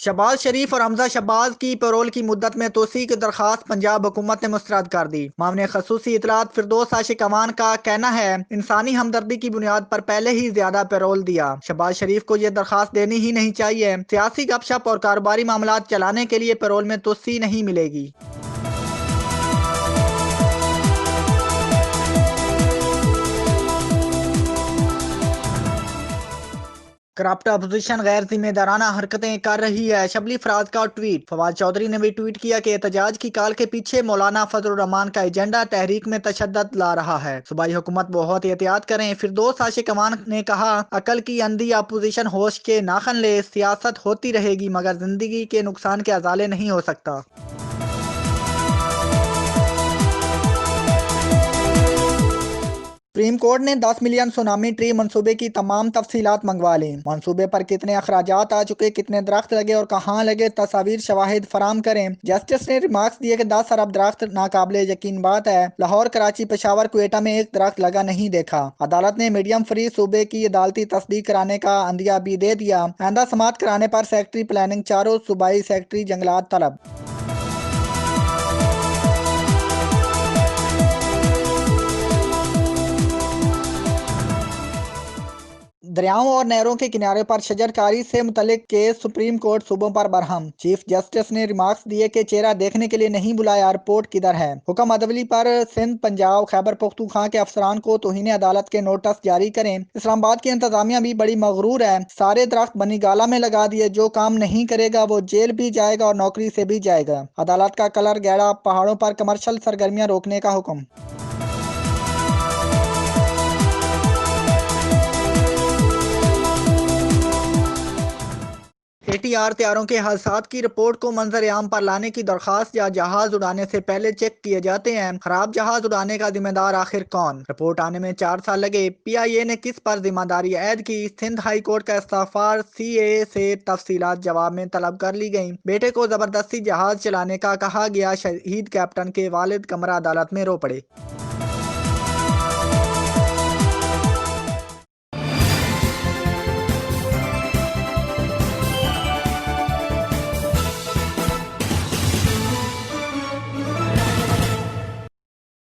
शहबाज शरीफ और हमजा शहबाज की पैरोल की मुद्दत में तोसी की दरखास्त पंजाब हुकूमत ने मुस्तरद कर दी। मामले खसूसी इतलात फिरदौस आशिक अमान का कहना है इंसानी हमदर्दी की बुनियाद पर पहले ही ज्यादा पैरोल दिया। शहबाज शरीफ को यह दरखास्त देनी ही नहीं चाहिए। सियासी गपशप और कारोबारी मामला चलाने के लिए पैरोल में तोसी नहीं मिलेगी। करप्ट अपोजिशन गैर जिम्मेदाराना हरकतें कर रही है। शबली फराज का ट्वीट। फवाद चौधरी ने भी ट्वीट किया कि एहतजाज की काल के पीछे मौलाना फजल रहमान का एजेंडा तहरीक में तशद्दुद ला रहा है। सूबाई हुकूमत बहुत एहतियात करें। फिरदौस आशिक अमान ने कहा अकल की अंधी अपोजिशन होश के नाखन ले। सियासत होती रहेगी मगर जिंदगी के नुकसान के अजाले नहीं हो सकता। सुप्रीम कोर्ट ने 10 मिलियन सुनामी ट्री मंसूबे की तमाम तफसीलात मंगवा ली। मंसूबे पर कितने अखराजात आ चुके, कितने दरख्त लगे और कहाँ लगे, तस्वीर शवाहिद फराम करें। जस्टिस ने रिमार्क्स दिए कि 10 अरब दरख्त नाकाबिले यकीन बात है। लाहौर, कराची, पेशावर, क्वेटा में एक दरख्त लगा नहीं देखा। अदालत ने मीडियम फ्री सूबे की अदालती तस्दीक कराने का अंदिया भी दे दिया। आइंदा समात कराने पर सेक्रेटरी प्लानिंग चारों सूबाई सेक्रेटरी जंगलात तलब। दरियाओं और नहरों के किनारे पर शजरकारी से मुतल्लिक केस सुप्रीम कोर्ट सूबों पर बरहम। चीफ जस्टिस ने रिमार्क्स दिए कि चेहरा देखने के लिए नहीं बुलाया, रिपोर्ट किधर है। हुक्म अदवली पर सिंध, पंजाब, खैबर पख्तूनख्वा के अफसरान को तौहीन अदालत के नोटिस जारी करें। इस्लामाबाद की इंतजामिया भी बड़ी मगरूर है। सारे दरख्त बनीगाला में लगा दिए। जो काम नहीं करेगा वो जेल भी जाएगा और नौकरी से भी जाएगा। अदालत का कलर गैड़ा। पहाड़ों पर कमर्शल सरगर्मियां रोकने का हुक्म। एटीआर तैयारों के हादसात की रिपोर्ट को मंजर आम पर लाने की दरखास्त या जहाज उड़ाने से पहले चेक किए जाते हैं। खराब जहाज उड़ाने का जिम्मेदार आखिर कौन? रिपोर्ट आने में 4 साल लगे। पीआईए ने किस पर जिम्मेदारी ऐद की? सिंध हाई कोर्ट का इस्तफार सीए से तफसीलात जवाब में तलब कर ली गई। बेटे को जबरदस्ती जहाज चलाने का कहा गया। शहीद कैप्टन के वालिद कमरा अदालत में रो पड़े।